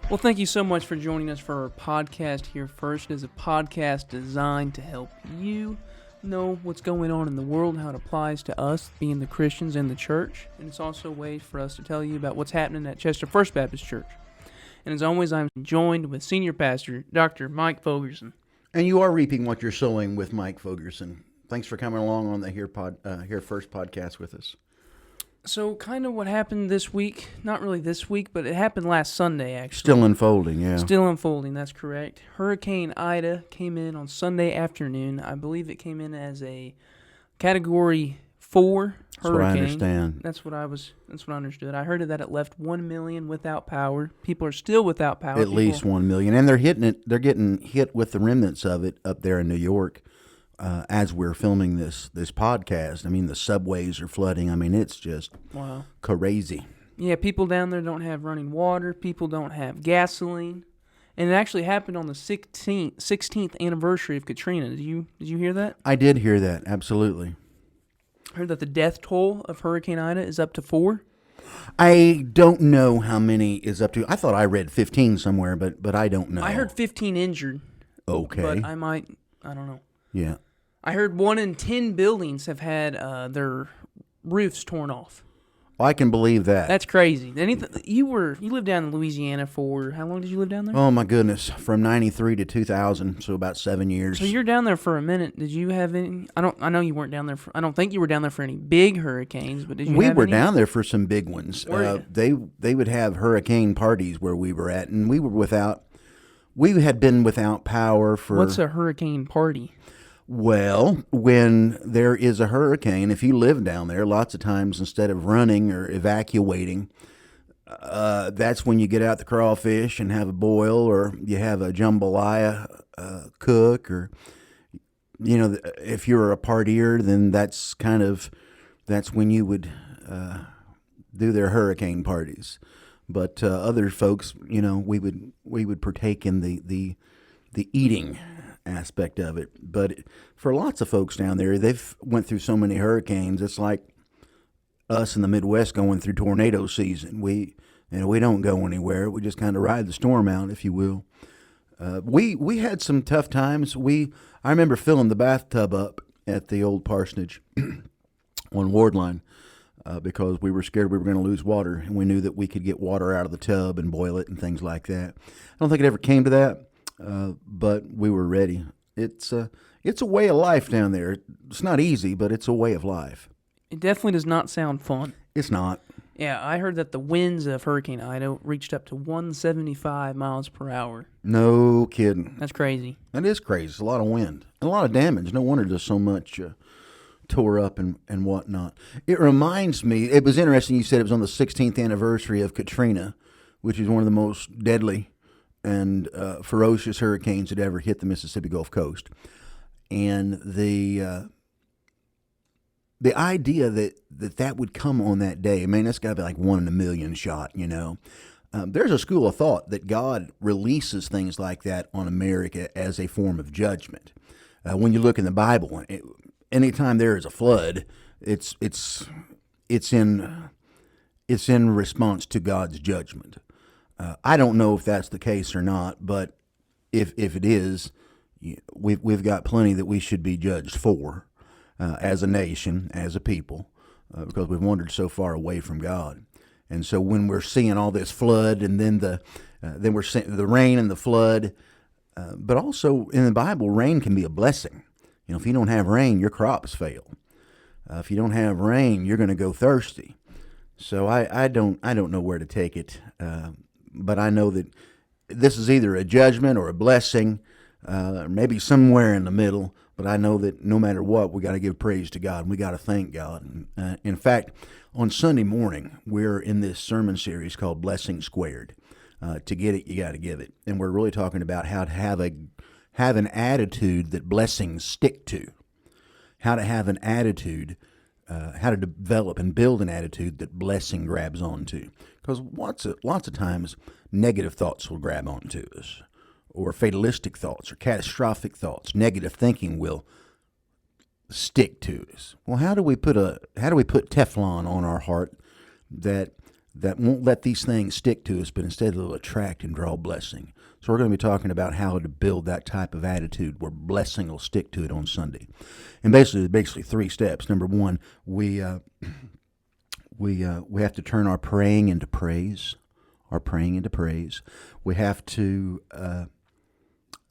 Well, thank you so much for joining us for our podcast here first. It is a podcast designed to help you know what's going on in the world and how it applies to us, being the Christians in the church. And it's also a way for us to tell you about what's happening at Chester First Baptist Church. And as always, I'm joined with Senior Pastor Dr. Mike Fogerson. And you are reaping what you're sowing with Mike Fogerson. Thanks for coming along on the Here First podcast with us. So kind of what happened this week, not really this week, but it happened last Sunday, actually. Still unfolding, yeah. Still unfolding, that's correct. Hurricane Ida came in on Sunday afternoon. I believe it came in as a Category 4 hurricane. That's what I understand. That's what I understood. I heard that it left 1 million without power. People are still without power. At least 1 million. And they're getting hit with the remnants of it up there in New York. As we're filming this podcast, I mean, the subways are flooding. I mean, it's just crazy. Yeah, people down there don't have running water. People don't have gasoline. And it actually happened on the 16th anniversary of Katrina. Did you hear that? I did hear that, absolutely. I heard that the death toll of Hurricane Ida is up to 4. I don't know how many is up to. I thought I read 15 somewhere, but I don't know. I heard 15 injured. Okay. But I don't know. Yeah. I heard 1 in 10 buildings have had their roofs torn off. I can believe that. That's crazy. You lived down in Louisiana for, how long did you live down there? Oh my goodness, from 93 to 2000, so about 7 years. So you're down there for a minute. Did you have any? I know you weren't down there. I don't think you were down there for any big hurricanes, but did you? We were down there for some big ones. They They would have hurricane parties where we were at, and we had been without power for. What's a hurricane party? Well, when there is a hurricane, if you live down there, lots of times instead of running or evacuating, that's when you get out the crawfish and have a boil, or you have a jambalaya cook, or if you're a partier, then that's when you would do their hurricane parties. But other folks, we would partake in the eating aspect of it. But for lots of folks down there, they've went through so many hurricanes. It's like us in the Midwest going through tornado season. We don't go anywhere. We just kind of ride the storm out, if you will. We had some tough times. I remember filling the bathtub up at the old parsonage on Wardline because we were scared we were going to lose water, and we knew that we could get water out of the tub and boil it and things like that. I don't think it ever came to that. But we were ready. It's a way of life down there. It's not easy, but it's a way of life. It definitely does not sound fun. It's not. Yeah, I heard that the winds of Hurricane Ida reached up to 175 miles per hour. No kidding. That's crazy. That is crazy. It's a lot of wind and a lot of damage. No wonder there's so much tore up and whatnot. It reminds me, it was interesting you said it was on the 16th anniversary of Katrina, which is one of the most deadly and ferocious hurricanes that ever hit the Mississippi Gulf Coast. And the idea that would come on that day, I mean, that's got to be like 1 in a million shot, There's a school of thought that God releases things like that on America as a form of judgment. When you look in the Bible, anytime there is a flood, it's in response to God's judgment. I don't know if that's the case or not, but if it is, we've got plenty that we should be judged for as a nation, as a people, because we've wandered so far away from God. And so when we're seeing all this flood, and then we're seeing the rain and the flood, but also in the Bible, rain can be a blessing. If you don't have rain, your crops fail. If you don't have rain, you're going to go thirsty. So I don't know where to take it. But I know that this is either a judgment or a blessing, maybe somewhere in the middle. But I know that no matter what, we got to give praise to God, and we got to thank God. In fact, on Sunday morning, we're in this sermon series called Blessing Squared. To get it, you got to give it. And we're really talking about how to have an attitude that blessings stick to, how to have an attitude, how to develop and build an attitude that blessing grabs onto. Because lots of times, negative thoughts will grab onto us, or fatalistic thoughts, or catastrophic thoughts. Negative thinking will stick to us. Well, how do we put Teflon on our heart that that won't let these things stick to us, but instead they'll attract and draw blessing. So we're going to be talking about how to build that type of attitude where blessing will stick to it on Sunday. And basically 3 steps. Number 1, we have to turn our praying into praise. Our praying into praise. We have to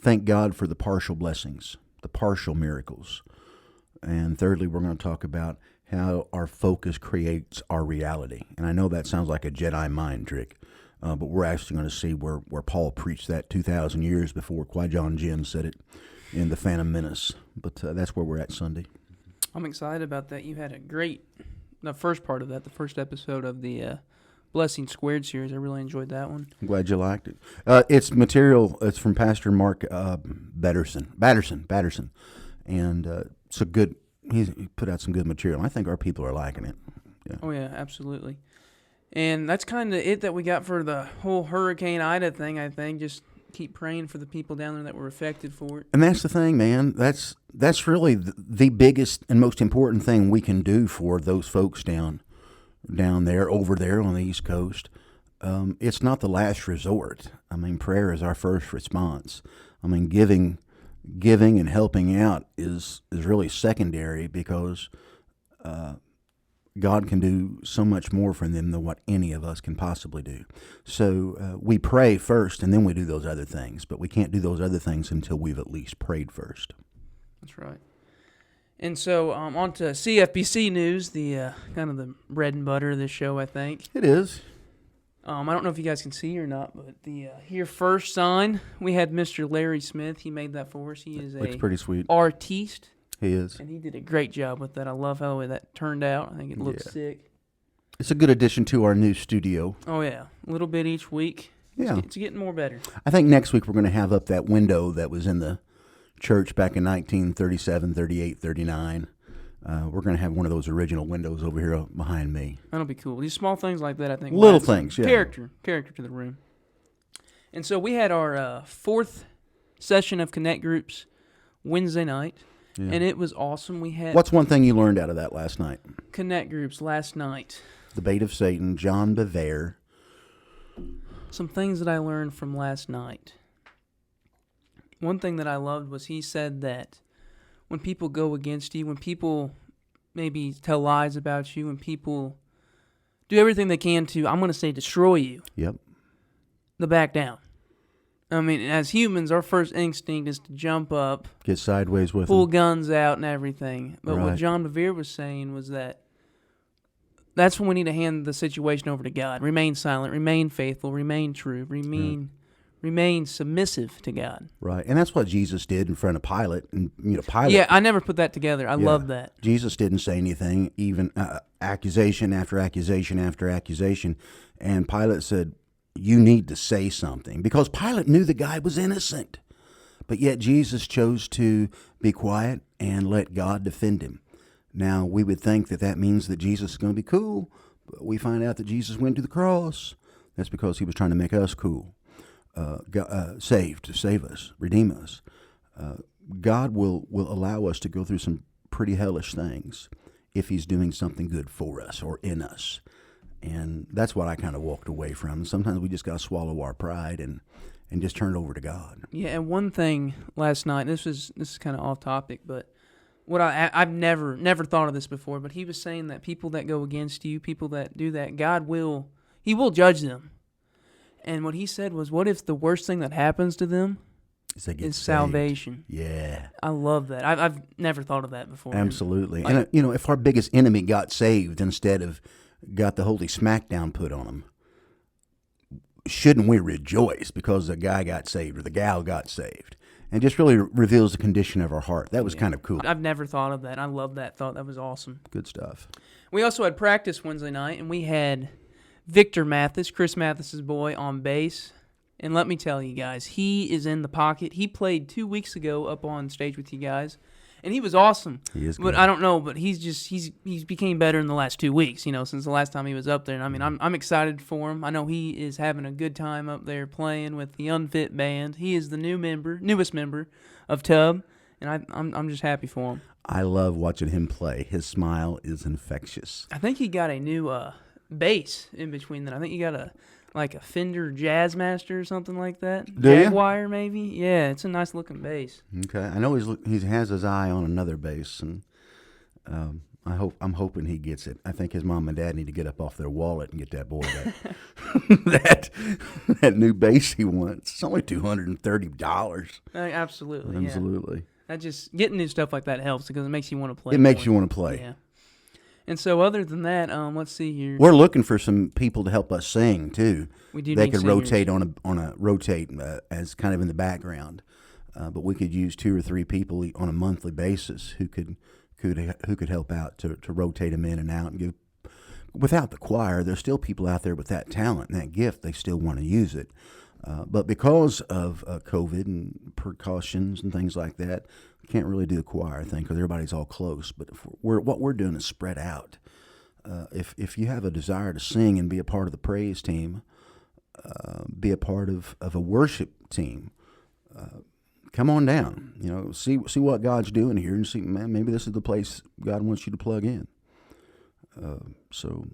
thank God for the partial blessings, the partial miracles. And thirdly, we're going to talk about how our focus creates our reality. And I know that sounds like a Jedi mind trick, but we're actually going to see where Paul preached that 2,000 years before Qui-Gon Jinn said it in The Phantom Menace. But that's where we're at Sunday. I'm excited about that. You had the first part of that, the first episode of the Blessing Squared series. I really enjoyed that one. I'm glad you liked it. It's material. It's from Pastor Mark Batterson. And it's a good... He put out some good material. I think our people are liking it. Yeah. Oh, yeah, absolutely. And that's kind of it that we got for the whole Hurricane Ida thing, I think. Just keep praying for the people down there that were affected for it. And that's the thing, man. That's really the biggest and most important thing we can do for those folks down there, over there on the East Coast. It's not the last resort. I mean, prayer is our first response. I mean, giving and helping out is really secondary, because God can do so much more for them than what any of us can possibly do. So we pray first, and then we do those other things. But we can't do those other things until we've at least prayed first. That's right. And so on to CFBC news, the kind of the bread and butter of this show, I think. It is. I don't know if you guys can see or not, but the Here First sign, we had Mr. Larry Smith. He made that for us. He is looks pretty sweet. Artiste. He is. And he did a great job with that. I love how that turned out. I think it looks sick. It's a good addition to our new studio. Oh, yeah. A little bit each week. Yeah. It's getting more better. I think next week we're going to have up that window that was in the church back in 1937, 38, 39. We're going to have one of those original windows over here behind me. That'll be cool. These small things like that, I think. Little things, yeah. Character to the room. And so we had our 4th session of Connect Groups Wednesday night, and it was awesome. We had... What's one thing you learned out of that last night? Connect Groups last night. The Bait of Satan, John Bevere. Some things that I learned from last night. One thing that I loved was he said that when people go against you, when people maybe tell lies about you, when people do everything they can to, I'm going to say, destroy you. Yep. To back down. I mean, as humans, our first instinct is to jump up, get sideways with pull them. Guns out and everything. But what John Bevere was saying was that's when we need to hand the situation over to God. Remain silent, remain faithful, remain true, remain submissive to God. Right, and that's what Jesus did in front of Pilate. And Pilate. Yeah, I never put that together. I love that. Jesus didn't say anything, even accusation after accusation after accusation, and Pilate said, "You need to say something," because Pilate knew the guy was innocent, but yet Jesus chose to be quiet and let God defend him. Now we would think that means that Jesus is going to be cool, but we find out that Jesus went to the cross. That's because he was trying to make us cool. Saved to save us, redeem us. God will allow us to go through some pretty hellish things if he's doing something good for us or in us. And that's what I kind of walked away from. Sometimes we just got to swallow our pride and just turn it over to God. Yeah, and one thing last night, this is kind of off topic, but what I've never thought of this before, but he was saying that people that go against you, people that do that, he will judge them. And what he said was, what if the worst thing that happens to them is salvation? Yeah. I love that. I've never thought of that before. Absolutely. And, if our biggest enemy got saved instead of got the holy smackdown put on them, shouldn't we rejoice because the guy got saved or the gal got saved? And just really reveals the condition of our heart. That was kind of cool. I've never thought of that. I love that thought. That was awesome. Good stuff. We also had practice Wednesday night, and we had Victor Mathis, Chris Mathis's boy, on bass. And let me tell you guys, he is in the pocket. He played 2 weeks ago up on stage with you guys, and he was awesome. He is good. But I don't know, but he's became better in the last 2 weeks, since the last time he was up there. And I mean, I'm excited for him. I know he is having a good time up there playing with the Unfit Band. He is the newest member of Tub, and I'm just happy for him. I love watching him play. His smile is infectious. I think he got a new bass in between that. I think you got a Fender Jazzmaster or something like that. Do ya? Jaguar, maybe. Yeah, it's a nice looking bass. Okay, I know he has his eye on another bass, and I'm hoping he gets it. I think his mom and dad need to get up off their wallet and get that boy that new bass he wants. It's only $230. Absolutely. Absolutely. Yeah. That just getting new stuff like that helps because it makes you want to play. It makes you want to play. Yeah. And so, other than that, let's see here. We're looking for some people to help us sing too. We do. They need could singers. rotate as kind of in the background, but we could use 2 or 3 people on a monthly basis who could help out to rotate them in and out and give. Without the choir, there's still people out there with that talent and that gift. They still want to use it, but because of COVID and precautions and things like that, we can't really do the choir thing because everybody's all close. But what we're doing is spread out. If you have a desire to sing and be a part of the praise team, be a part of a worship team, come on down. See what God's doing here, and see, man, maybe this is the place God wants you to plug in. So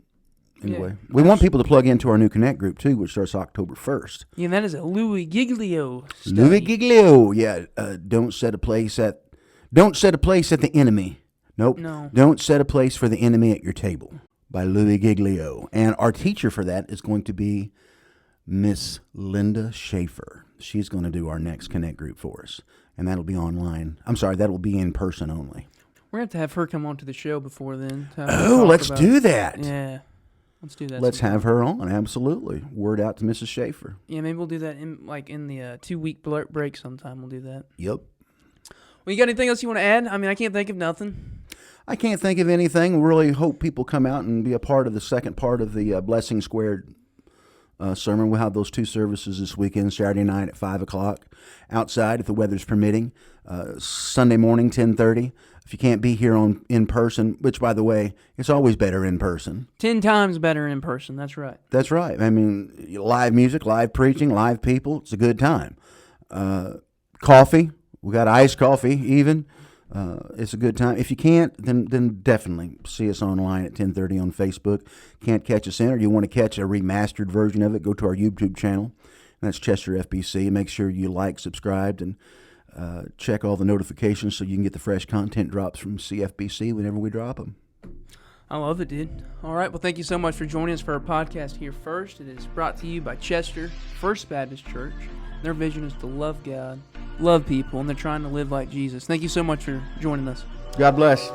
anyway, we want people to plug into our new Connect group too, which starts October 1st. Yeah, and that is a Louis Giglio study. Louis Giglio, yeah. Don't set a place at the enemy. Nope. No. Don't set a place for the enemy at your table, by Louis Giglio. And our teacher for that is going to be Miss Linda Schaefer. She's going to do our next Connect group for us, and that'll be online. I'm sorry, that'll be in person only. We're going to have her come on to the show before then. Let's do that. Yeah. Let's do that. Let's have her on, absolutely. Word out to Mrs. Schaefer. Yeah, maybe we'll do that in the 2-week break sometime. We'll do that. Yep. Well, you got anything else you want to add? I mean, I can't think of nothing. I can't think of anything. Really hope people come out and be a part of the second part of the Blessing Squared sermon. We'll have those 2 services this weekend, Saturday night at 5 o'clock outside if the weather's permitting. Sunday morning, 10:30. If you can't be here in person, which, by the way, it's always better in person. 10 times better in person. That's right. That's right. I mean, live music, live preaching, live people. It's a good time. Coffee. We got iced coffee even. It's a good time. If you can't, then definitely see us online at 10:30 on Facebook. Can't catch us in, or you want to catch a remastered version of it, go to our YouTube channel. That's Chester FBC. Make sure you like, subscribe, and check all the notifications so you can get the fresh content drops from CFBC whenever we drop them. I love it, dude. All right. Well, thank you so much for joining us for our podcast here first. It is brought to you by Chester First Baptist Church. Their vision is to love God, love people, and they're trying to live like Jesus. Thank you so much for joining us. God bless.